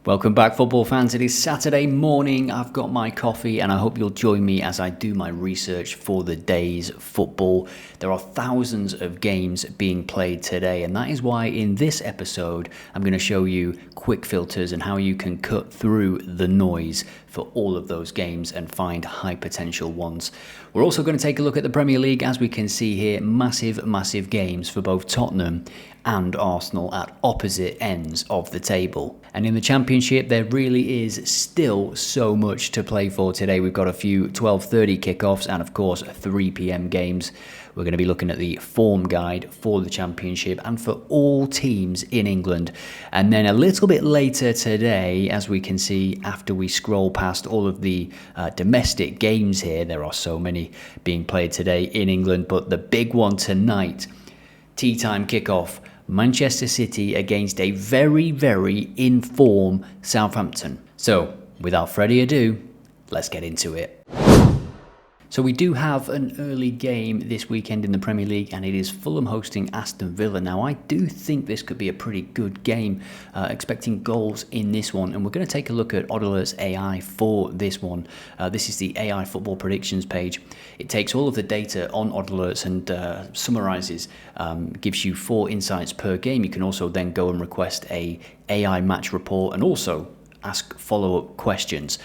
Welcome back, football fans. It is Saturday morning. I've got my coffee and I hope you'll join me as I do my research for the day's football. There are thousands of games being played today, and that is why in this episode I'm going to show you quick filters and how you can cut through the noise for all of those games and find high potential ones. We're also going to take a look at the Premier League. As we can see here, massive games for both Tottenham and Arsenal at opposite ends of the table. And in the Championship, there really is still so much to play for today. We've got a few 12:30 kickoffs and of course 3 p.m. games. We're going to be looking at the form guide for the Championship and for all teams in England. And then a little bit later today, as we can see after we scroll past all of the domestic games here, there are so many being played today in England, but the big one tonight, tea time kickoff, Manchester City against a very in form Southampton. So without further ado, let's get into it. So we do have an early game this weekend in the Premier League, and it is Fulham hosting Aston Villa. Now, I do think this could be a pretty good game, expecting goals in this one. And we're going to take a look at OddAlerts AI for this one. This is the AI football predictions page. It takes all of the data on OddAlerts and summarizes, gives you 4 insights per game. You can also then go and request a AI match report and also ask follow-up questions.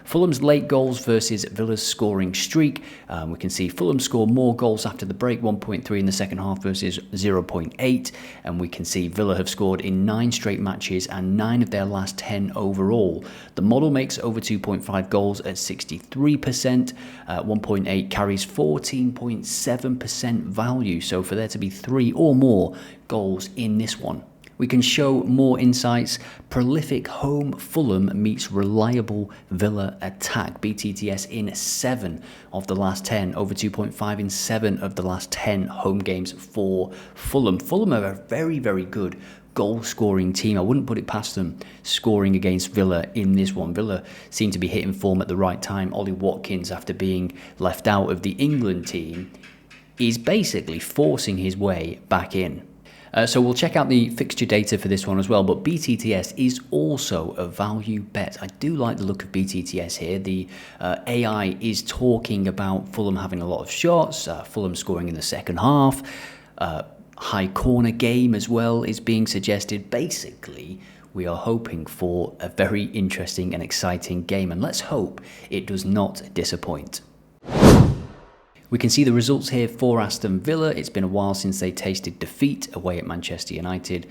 Fulham's late goals versus Villa's scoring streak. We can see Fulham score more goals after the break, 1.3 in the second half versus 0.8. And we can see Villa have scored in 9 straight matches and 9 of their last 10 overall. The model makes over 2.5 goals at 63%. 1.8 carries 14.7% value. So for there to be 3 or more goals in this one. We can show more insights. Prolific home Fulham meets reliable Villa attack. BTTS in 7 of the last 10. Over 2.5 in 7 of the last 10 home games for Fulham. Fulham are a very good goal-scoring team. I wouldn't put it past them scoring against Villa in this one. Villa seem to be hitting form at the right time. Ollie Watkins, after being left out of the England team, is basically forcing his way back in. So we'll check out the fixture data for this one as well, but BTTS is also a value bet. I do like the look of BTTS here. The AI is talking about Fulham having a lot of shots, Fulham scoring in the second half, high corner game as well is being suggested. Basically, we are hoping for a very interesting and exciting game, and let's hope it does not disappoint. We can see the results here for Aston Villa. It's been a while since they tasted defeat away at Manchester United.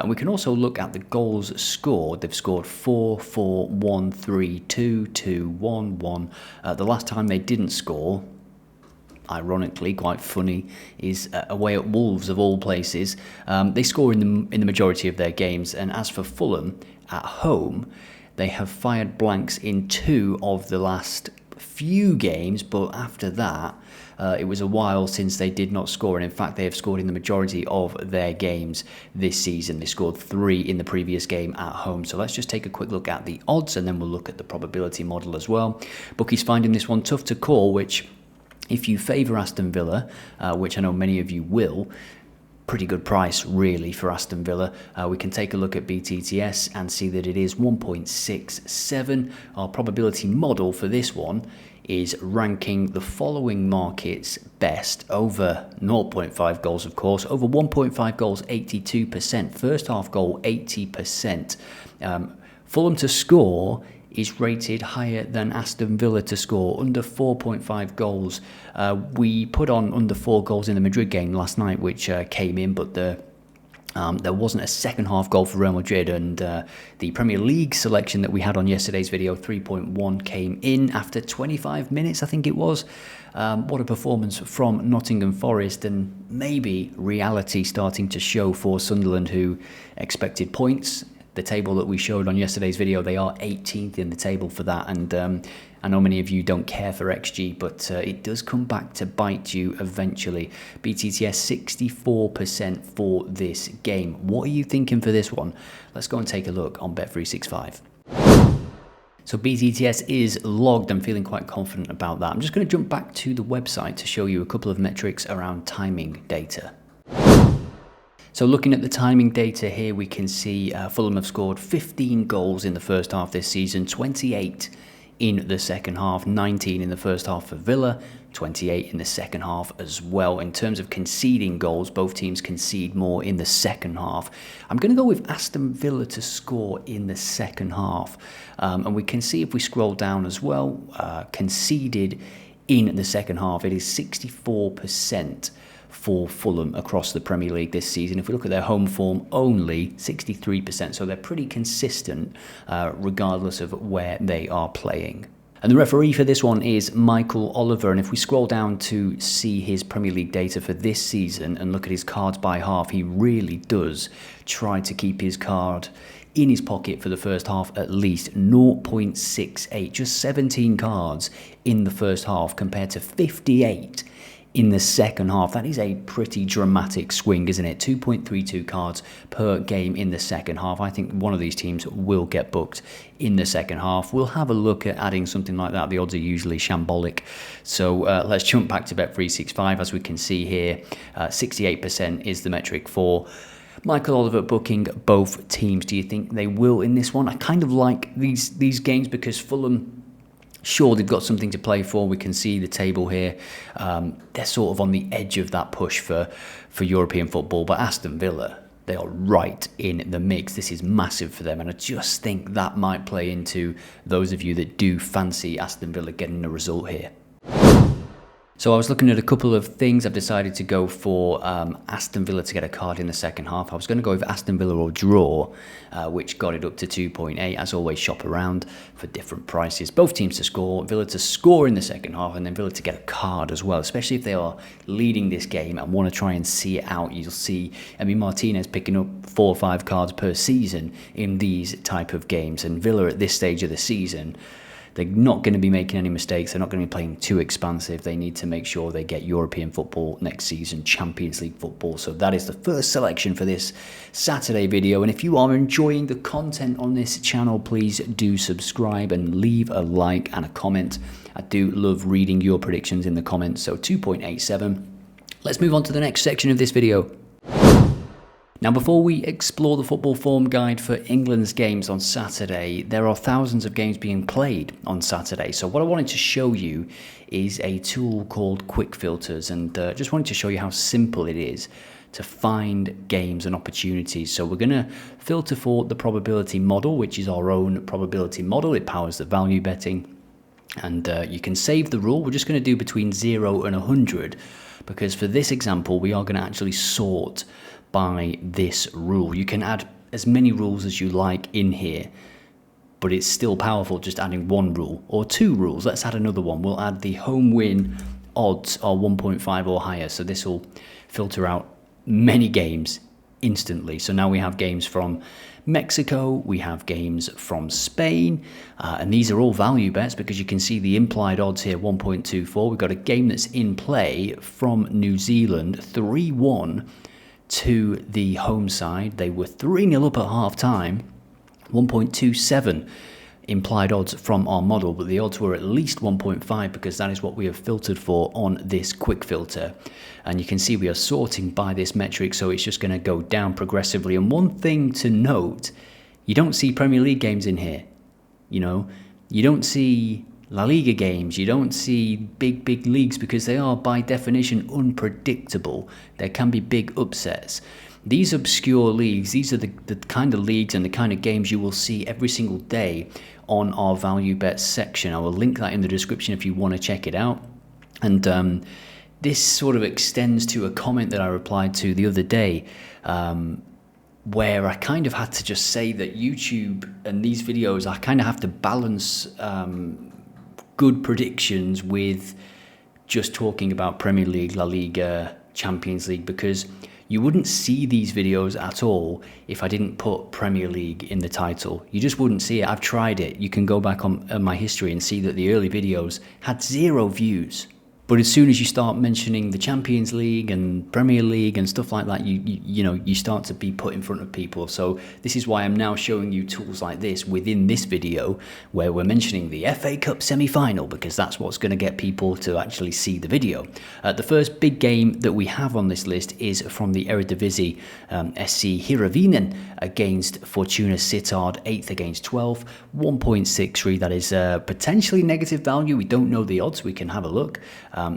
We can also look at the goals scored. They've scored 4-4, 1-3, 2-2, 1-1. The last time they didn't score, ironically, quite funny, is away at Wolves of all places. They score in the majority of their games. And as for Fulham, at home, they have fired blanks in 2 of the last few games, but after that, it was a while since they did not score, and in fact they have scored in the majority of their games this season. They scored 3 in the previous game at home. So let's just take a quick look at the odds and then we'll look at the probability model as well. Bookies finding this one tough to call, which if you favour Aston Villa, which I know many of you will, pretty good price really for Aston Villa. We can take a look at BTTS and see that it is 1.67. Our probability model for this one is ranking the following markets best over 0.5 goals, of course, over 1.5 goals, 82%, first half goal, 80%. Fulham to score is rated higher than Aston Villa to score, under 4.5 goals. We put on under 4 goals in the Madrid game last night, which came in, but there wasn't a second half goal for Real Madrid, and the Premier League selection that we had on yesterday's video, 3.1, came in after 25 minutes, I think it was. What a performance from Nottingham Forest, and maybe reality starting to show for Sunderland, who expected points. The table that we showed on yesterday's video, they are 18th in the table for that, and I know many of you don't care for XG, but it does come back to bite you eventually. BTTS 64% for this game. What are you thinking for this one? Let's go and take a look on Bet365. So BTTS is logged. I'm feeling quite confident about that. I'm just going to jump back to the website to show you a couple of metrics around timing data. So looking at the timing data here, we can see Fulham have scored 15 goals in the first half this season, 28 in the second half, 19 in the first half for Villa, 28 in the second half as well. In terms of conceding goals, both teams concede more in the second half. I'm going to go with Aston Villa to score in the second half. And we can see if we scroll down as well, conceded in the second half, it is 64% for Fulham across the Premier League this season. If we look at their home form, only 63%, so they're pretty consistent regardless of where they are playing. And the referee for this one is Michael Oliver, and if we scroll down to see his Premier League data for this season and look at his cards by half, he really does try to keep his card in his pocket for the first half at least. 0.68, just 17 cards in the first half compared to 58 in the second half. That is a pretty dramatic swing, isn't it? 2.32 cards per game in the second half. I think one of these teams will get booked in the second half. We'll have a look at adding something like that. The odds are usually shambolic. So let's jump back to Bet365. As we can see here, 68% is the metric for Michael Oliver booking both teams. Do you think they will in this one? I kind of like these games because Fulham, sure, they've got something to play for. We can see the table here. They're sort of on the edge of that push for European football. But Aston Villa, they are right in the mix. This is massive for them. And I just think that might play into those of you that do fancy Aston Villa getting a result here. So I was looking at a couple of things. I've decided to go for Aston Villa to get a card in the second half. I was going to go with Aston Villa or draw, which got it up to 2.8. As always, shop around for different prices. Both teams to score, Villa to score in the second half, and then Villa to get a card as well, especially if they are leading this game and want to try and see it out. You'll see Martinez picking up 4 or 5 cards per season in these type of games. And Villa at this stage of the season, they're not going to be making any mistakes. They're not going to be playing too expansive. They need to make sure they get European football next season, Champions League football. So that is the first selection for this Saturday video. And if you are enjoying the content on this channel, please do subscribe and leave a like and a comment. I do love reading your predictions in the comments. So 2.87. Let's move on to the next section of this video. Now, before we explore the football form guide for England's games on Saturday, there are thousands of games being played on Saturday. So what I wanted to show you is a tool called Quick Filters, and just wanted to show you how simple it is to find games and opportunities. So we're going to filter for the probability model, which is our own probability model. It powers the value betting, and you can save the rule. We're just going to do between 0 and 100, because for this example, we are going to actually sort by this rule. You can add as many rules as you like in here, but it's still powerful just adding one rule or 2 rules. Let's add another one. We'll add the home win odds are 1.5 or higher. So this will filter out many games instantly. So now we have games from Mexico, we have games from Spain, and these are all value bets because you can see the implied odds here, 1.24. We've got a game that's in play from New Zealand, 3-1 to the home side. They were 3-0 up at half time, 1.27 implied odds from our model, but the odds were at least 1.5 because that is what we have filtered for on this quick filter. And you can see we are sorting by this metric, so it's just going to go down progressively. And one thing to note, you don't see Premier League games in here. You don't see La Liga games, you don't see big leagues because they are by definition unpredictable. There can be big upsets. These obscure leagues, these are the kind of leagues and the kind of games you will see every single day on our value bets section. I will link that in the description if you want to check it out. And this sort of extends to a comment that I replied to the other day, where I kind of had to just say that YouTube and these videos, I kind of have to balance good predictions with just talking about Premier League, La Liga, Champions League, because you wouldn't see these videos at all if I didn't put Premier League in the title. You just wouldn't see it. I've tried it. You can go back on my history and see that the early videos had 0 views. But as soon as you start mentioning the Champions League and Premier League and stuff like that, you start to be put in front of people. So this is why I'm now showing you tools like this within this video, where we're mentioning the FA Cup semi-final, because that's what's going to get people to actually see the video. The first big game that we have on this list is from the Eredivisie, SC Heerenveen against Fortuna Sittard, 8th against 12, 1.63. That is potentially negative value. We don't know the odds. We can have a look.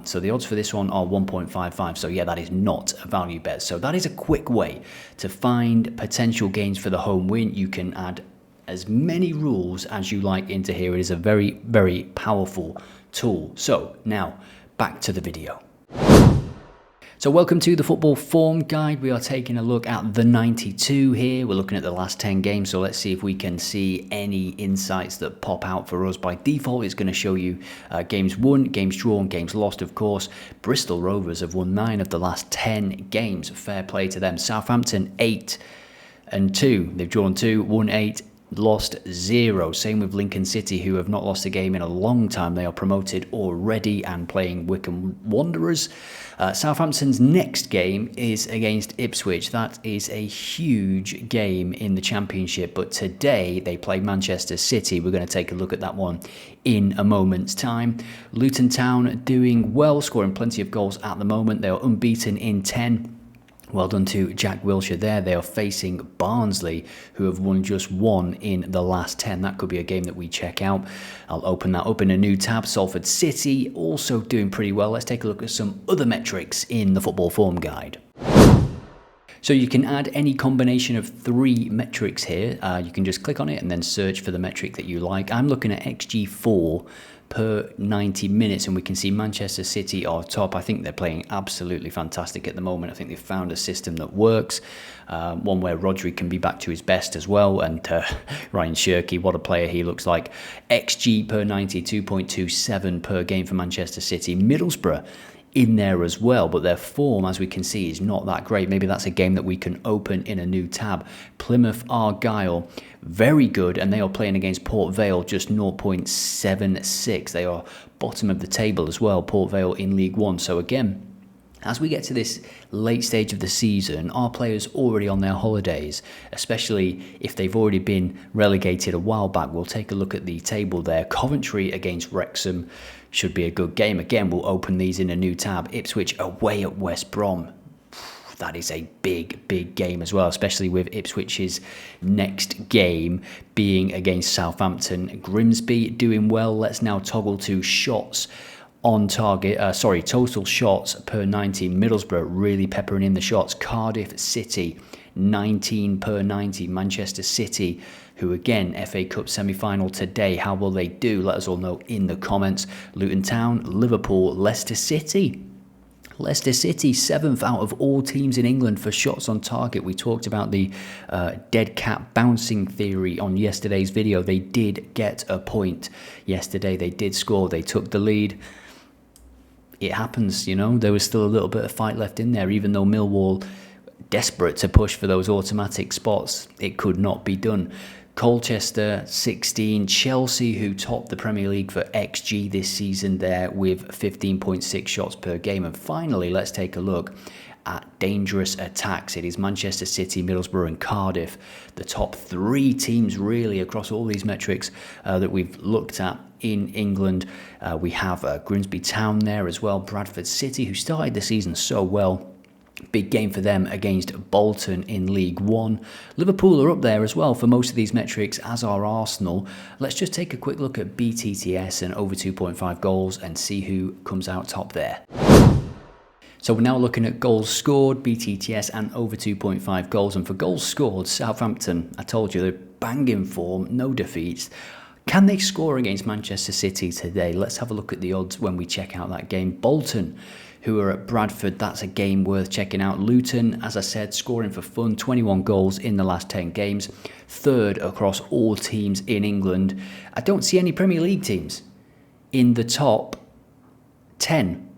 So the odds for this one are 1.55. So yeah, that is not a value bet. So that is a quick way to find potential gains for the home win. You can add as many rules as you like into here. It is a very, very powerful tool. So now back to the video. So welcome to the Football Form Guide. We are taking a look at the 92 here. We're looking at the last 10 games, so let's see if we can see any insights that pop out for us. By default, it's going to show you games won, games drawn, games lost, of course. Bristol Rovers have won 9 of the last 10 games. Fair play to them. Southampton 8-2. They've drawn 2, won 8. Lost 0. Same with Lincoln City, who have not lost a game in a long time. They are promoted already and playing Wycombe Wanderers. Southampton's next game is against Ipswich. That is a huge game in the Championship. But today they play Manchester City. We're going to take a look at that one in a moment's time. Luton Town doing well, scoring plenty of goals at the moment. They are unbeaten in 10. Well done to Jack Wilshere there. They are facing Barnsley, who have won just 1 in the last 10. That could be a game that we check out. I'll open that up in a new tab. Salford City also doing pretty well. Let's take a look at some other metrics in the Football Form Guide. So you can add any combination of 3 metrics here. You can just click on it and then search for the metric that you like. I'm looking at XG4 per 90 minutes, and we can see Manchester City are top. I think they're playing absolutely fantastic at the moment. I think they've found a system that works, one where Rodri can be back to his best as well, and Ryan Shirky, what a player he looks like. XG per 90, 2.27 per game for Manchester City. Middlesbrough in there as well, but their form, as we can see, is not that great. Maybe that's a game that we can open in a new tab. Plymouth Argyle, very good, and they are playing against Port Vale, just 0.76. They are bottom of the table as well, Port Vale in League One. So again, as we get to this late stage of the season, our players already on their holidays, especially if they've already been relegated a while back. We'll take a look at the table there. Coventry against Wrexham should be a good game. Again, we'll open these in a new tab. Ipswich away at West Brom. That is a big, big game as well, especially with Ipswich's next game being against Southampton. Grimsby doing well. Let's now toggle to shots on target, total shots per 90. Middlesbrough really peppering in the shots. Cardiff City, 19 per 90. Manchester City, who again, FA Cup semi-final today. How will they do? Let us all know in the comments. Luton Town, Liverpool, Leicester City. Leicester City, 7th out of all teams in England for shots on target. We talked about the dead cat bouncing theory on yesterday's video. They did get a point yesterday. They did score. They took the lead. It happens, you know. There was still a little bit of fight left in there, even though Millwall, desperate to push for those automatic spots, it could not be done. Colchester 16, Chelsea, who topped the Premier League for XG this season there with 15.6 shots per game. And finally, let's take a look at dangerous attacks. It is Manchester City, Middlesbrough and Cardiff, the top 3 teams really across all these metrics that we've looked at in England. We have Grimsby Town there as well, Bradford City, who started the season so well. Big game for them against Bolton in League One. Liverpool are up there as well for most of these metrics, as are Arsenal. Let's just take a quick look at BTTS and over 2.5 goals and see who comes out top there. So we're now looking at goals scored, BTTS and over 2.5 goals. And for goals scored, Southampton, I told you, they're banging form, no defeats. Can they score against Manchester City today? Let's have a look at the odds when we check out that game. Bolton, who are at Bradford, that's a game worth checking out. Luton, as I said, scoring for fun, 21 goals in the last 10 games. 3rd across all teams in England. I don't see any Premier League teams in the top 10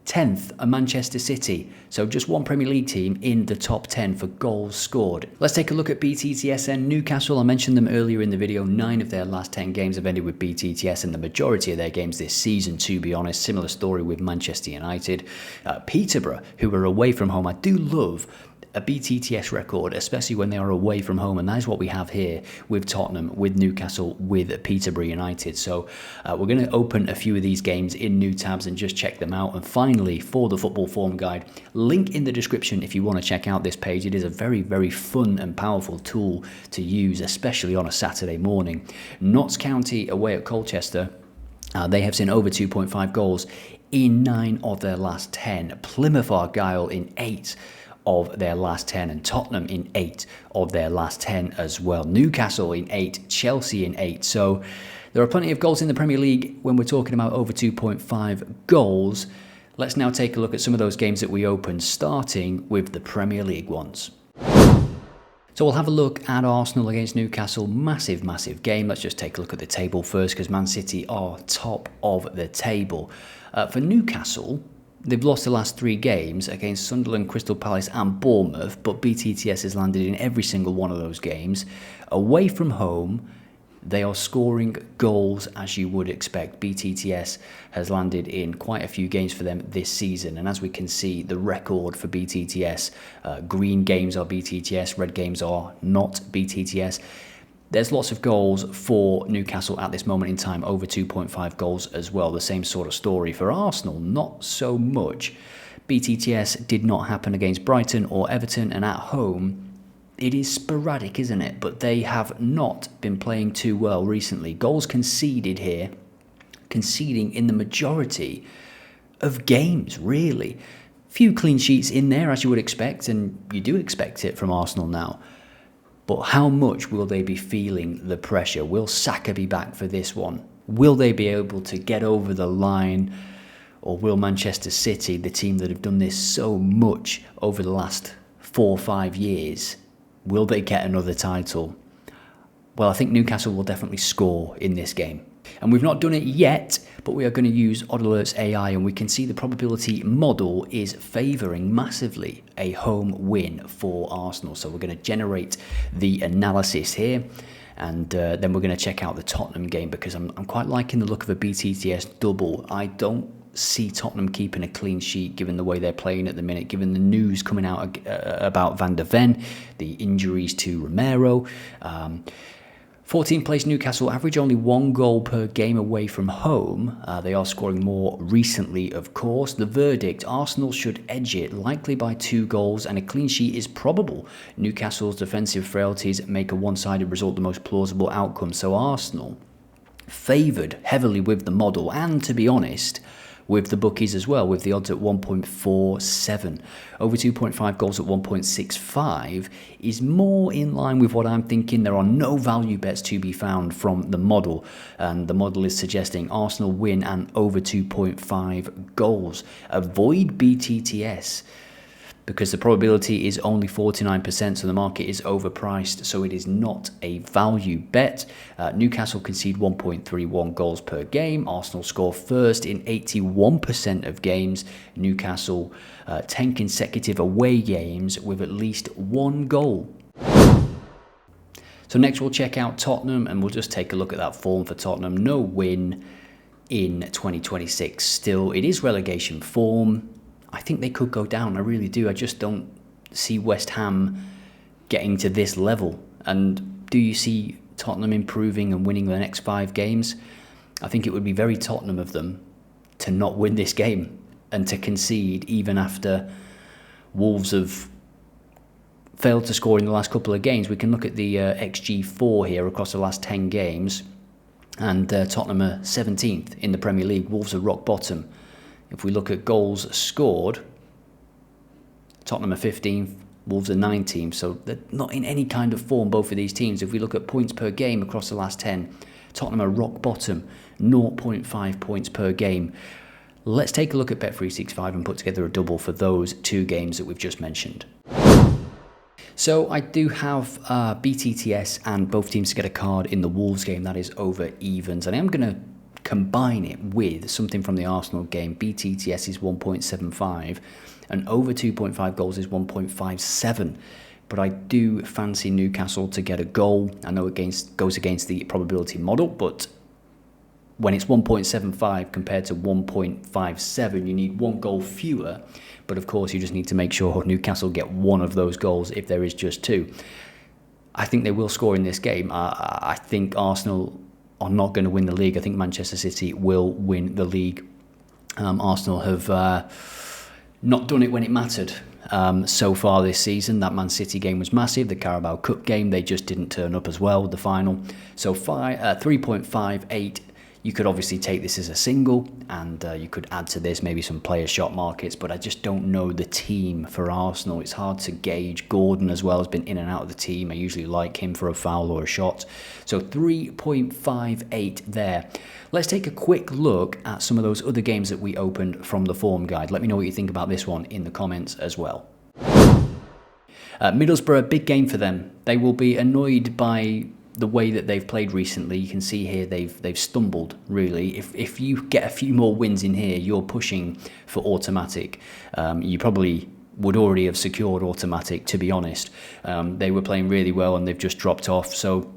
10th, a Manchester City. So just one Premier League team in the top 10 for goals scored. Let's take a look at BTTS and Newcastle. I mentioned them earlier in the video. 9 of their last 10 games have ended with BTTS, and the majority of their games this season, to be honest. Similar story with Manchester United. Peterborough, who are away from home. I do love a BTTS record, especially when they are away from home, and that is what we have here with Tottenham, with Newcastle, with Peterborough United. So we're going to open a few of these games in new tabs and just check them out. And finally, for the football form guide, link in the description if you want to check out this page. It is a very, very fun and powerful tool to use, especially on a Saturday morning. Notts County away at Colchester. They have seen over 2.5 goals in 9 of their last 10. Plymouth Argyle in 8 of their last 10, and Tottenham in 8 of their last 10 as well. Newcastle in 8, Chelsea in 8. So there are plenty of goals in the Premier League when we're talking about over 2.5 goals. Let's now take a look at some of those games that we opened, starting with the Premier League ones. So we'll have a look at Arsenal against Newcastle. Massive, massive game. Let's just take a look at the table first, because Man City are top of the table. For Newcastle, they've lost the last 3 games against Sunderland, Crystal Palace and Bournemouth, but BTTS has landed in every single one of those games. Away from home, they are scoring goals as you would expect. BTTS has landed in quite a few games for them this season, and as we can see, the record for BTTS, green games are BTTS, red games are not BTTS. There's lots of goals for Newcastle at this moment in time, over 2.5 goals as well. The same sort of story for Arsenal, not so much. BTTS did not happen against Brighton or Everton, and at home, it is sporadic, isn't it? But they have not been playing too well recently. Goals conceded here, conceding in the majority of games, really. Few clean sheets in there, as you would expect, and you do expect it from Arsenal now. But how much will they be feeling the pressure? Will Saka be back for this one? Will they be able to get over the line? Or will Manchester City, the team that have done this so much over the last 4 or 5 years, will they get another title? Well, I think Newcastle will definitely score in this game. And we've not done it yet, but we are going to use OddAlerts AI, and we can see the probability model is favouring massively a home win for Arsenal. So we're going to generate the analysis here, and then we're going to check out the Tottenham game, because I'm quite liking the look of a BTTS double. I don't see Tottenham keeping a clean sheet given the way they're playing at the minute, given the news coming out about Van der Ven, the injuries to Romero. 14th place Newcastle, average only 1 goal per game away from home. They are scoring more recently, of course. The verdict, Arsenal should edge it, likely by 2 goals, and a clean sheet is probable. Newcastle's defensive frailties make a one-sided result the most plausible outcome. So Arsenal favoured heavily with the model, and to be honest, with the bookies as well, with the odds at 1.47. Over 2.5 goals at 1.65 is more in line with what I'm thinking. There are no value bets to be found from the model, and the model is suggesting Arsenal win and over 2.5 goals. Avoid BTTS, because the probability is only 49%, so the market is overpriced, so it is not a value bet. Newcastle concede 1.31 goals per game. Arsenal score first in 81% of games. Newcastle 10 consecutive away games with at least 1 goal. So next we'll check out Tottenham, and we'll just take a look at that form for Tottenham. No win in 2026 still. It is relegation form. I think they could go down, I really do. I just don't see West Ham getting to this level. And do you see Tottenham improving and winning the next 5 games? I think it would be very Tottenham of them to not win this game and to concede even after Wolves have failed to score in the last couple of games. We can look at the XG4 here across the last 10 games, and Tottenham are 17th in the Premier League. Wolves are rock bottom. If we look at goals scored, Tottenham are 15th, Wolves are 19th, so they're not in any kind of form, both of these teams. If we look at points per game across the last 10, Tottenham are rock bottom, 0.5 points per game. Let's take a look at Bet365 and put together a double for those 2 games that we've just mentioned. So I do have BTTS and both teams to get a card in the Wolves game. That is over evens, and I am going to combine it with something from the Arsenal game. BTTS is 1.75 and over 2.5 goals is 1.57. But I do fancy Newcastle to get a goal. I know it goes against the probability model, but when it's 1.75 compared to 1.57, you need one goal fewer. But of course, you just need to make sure Newcastle get one of those goals if there is just two. I think they will score in this game. I think Arsenal are not going to win the league. I think Manchester City will win the league. Arsenal have not done it when it mattered so far this season. That Man City game was massive. The Carabao Cup game, they just didn't turn up as well, the final. So 3.58. You could obviously take this as a single, and you could add to this maybe some player shot markets, but I just don't know the team for Arsenal. It's hard to gauge. Gordon as well has been in and out of the team. I usually like him for a foul or a shot. So 3.58 there. Let's take a quick look at some of those other games that we opened from the form guide. Let me know what you think about this one in the comments as well. Middlesbrough, big game for them. They will be annoyed by the way that they've played recently. You can see here they've stumbled, really. If you get a few more wins in here, you're pushing for automatic. You probably would already have secured automatic, to be honest. They were playing really well and they've just dropped off, so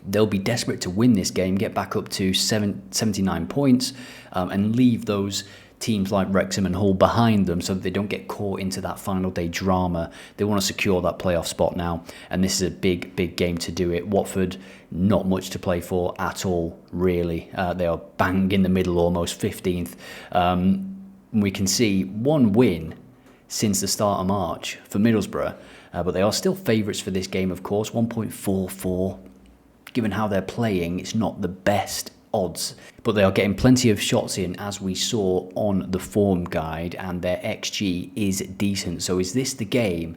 they'll be desperate to win this game, get back up to 79 points, and leave those teams like Wrexham and Hull behind them so that they don't get caught into that final day drama. They want to secure that playoff spot now, and this is a big game to do it. Watford, not much to play for at all, really. They are bang in the middle, almost 15th. We can see one win since the start of March for Middlesbrough, but they are still favourites for this game, of course. 1.44. Given how they're playing, it's not the best odds, but they are getting plenty of shots in, as we saw on the form guide, and their XG is decent. So is this the game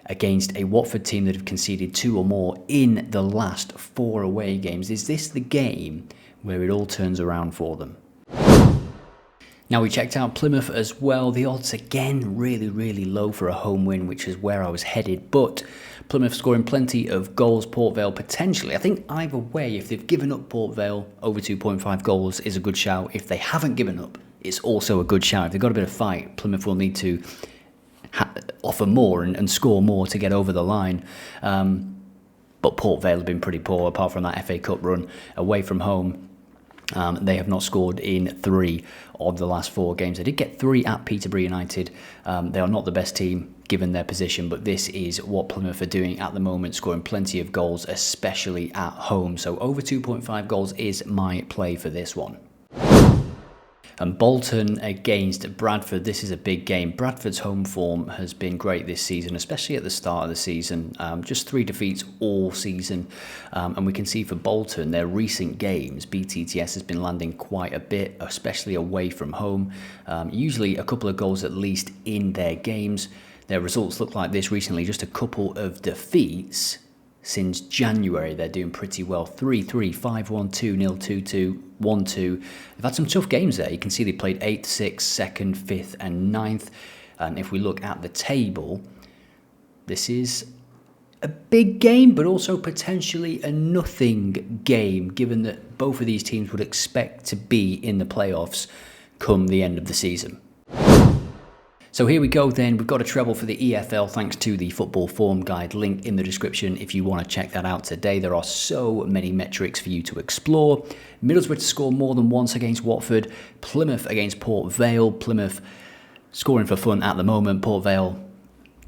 against a Watford team that have conceded 2 or more in the last 4 away games? Is this the game where it all turns around for them? Now, we checked out Plymouth as well. The odds, again, really low for a home win, which is where I was headed. But Plymouth scoring plenty of goals. Port Vale potentially. I think either way, if they've given up, Port Vale over 2.5 goals is a good shout. If they haven't given up, it's also a good shout. If they've got a bit of fight, Plymouth will need to offer more and score more to get over the line. But Port Vale have been pretty poor, apart from that FA Cup run away from home. They have not scored in 3 of the last 4 games. They did get 3 at Peterborough United. They are not the best team given their position, but this is what Plymouth are doing at the moment, scoring plenty of goals, especially at home. So over 2.5 goals is my play for this one. And Bolton against Bradford. This is a big game. Bradford's home form has been great this season, especially at the start of the season. Just 3 defeats all season. And we can see for Bolton, their recent games, BTTS has been landing quite a bit, especially away from home. Usually a couple of goals at least in their games. Their results look like this recently, just a couple of defeats. Since January, they're doing pretty well. 3-3, 5-1, 2-0, 2-2, 1-2. They've had some tough games there. You can see they played 8th, 6th, 2nd, 5th and 9th. And if we look at the table, this is a big game, but also potentially a nothing game, given that both of these teams would expect to be in the playoffs come the end of the season. So here we go then, we've got a treble for the EFL thanks to the football form guide, link in the description if you want to check that out today. There are so many metrics for you to explore. Middlesbrough to score more than once against Watford, Plymouth against Port Vale, Plymouth scoring for fun at the moment, Port Vale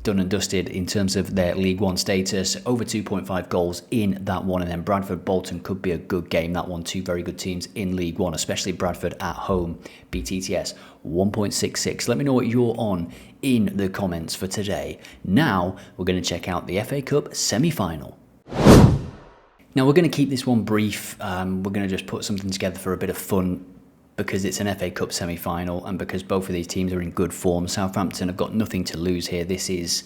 done and dusted in terms of their League One status, over 2.5 goals in that one, and then Bradford Bolton could be a good game, that one. 2 very good teams in League One, especially Bradford at home. BTTS 1.66. Let me know what you're on in the comments for today. Now we're going to check out the FA Cup semi-final. Now we're going to keep this one brief. We're going to just put something together for a bit of fun, because it's an FA Cup semi-final and because both of these teams are in good form. Southampton have got nothing to lose here. This is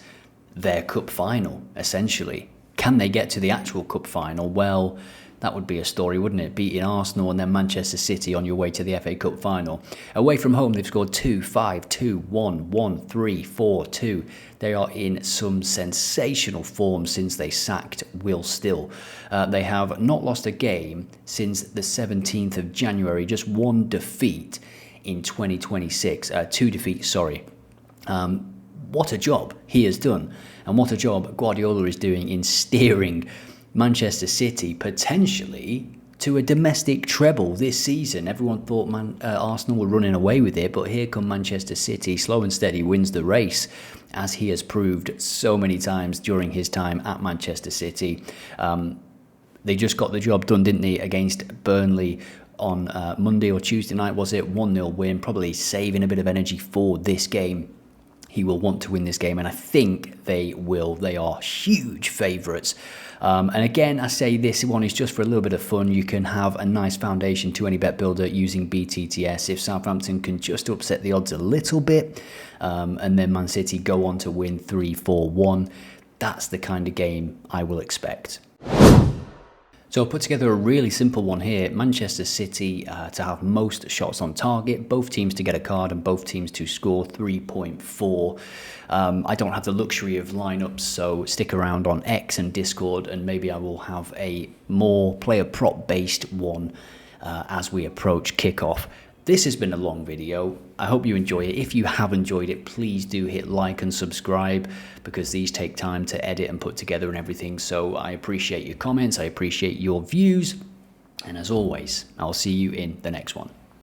their cup final, essentially. Can they get to the actual cup final? Well, That would be a story, wouldn't it? Beating Arsenal and then Manchester City on your way to the FA Cup final. Away from home, they've scored 2-5, 2-1, 1-3, 4-2. They are in some sensational form since they sacked Will Still. They have not lost a game since the 17th of January, just one defeat in 2026. Two defeats, sorry. What a job he has done, and what a job Guardiola is doing in steering Manchester City potentially to a domestic treble this season. Everyone thought Arsenal were running away with it, but here come Manchester City, slow and steady wins the race, as he has proved so many times during his time at Manchester City. They just got the job done, didn't they, against Burnley on Monday or Tuesday night, was it? 1-0 win, probably saving a bit of energy for this game. He will want to win this game, and I think they will. They are huge favourites. And again, I say this one is just for a little bit of fun. You can have a nice foundation to any bet builder using BTTS. If Southampton can just upset the odds a little bit, and then Man City go on to win 3-4-1, that's the kind of game I will expect. So I've put together a really simple one here. Manchester City to have most shots on target, both teams to get a card and both teams to score 3.4. I don't have the luxury of lineups, so stick around on X and Discord, and maybe I will have a more player prop based one as we approach kickoff. This has been a long video. I hope you enjoy it. If you have enjoyed it, please do hit like and subscribe, because these take time to edit and put together and everything. So I appreciate your comments. I appreciate your views. And as always, I'll see you in the next one.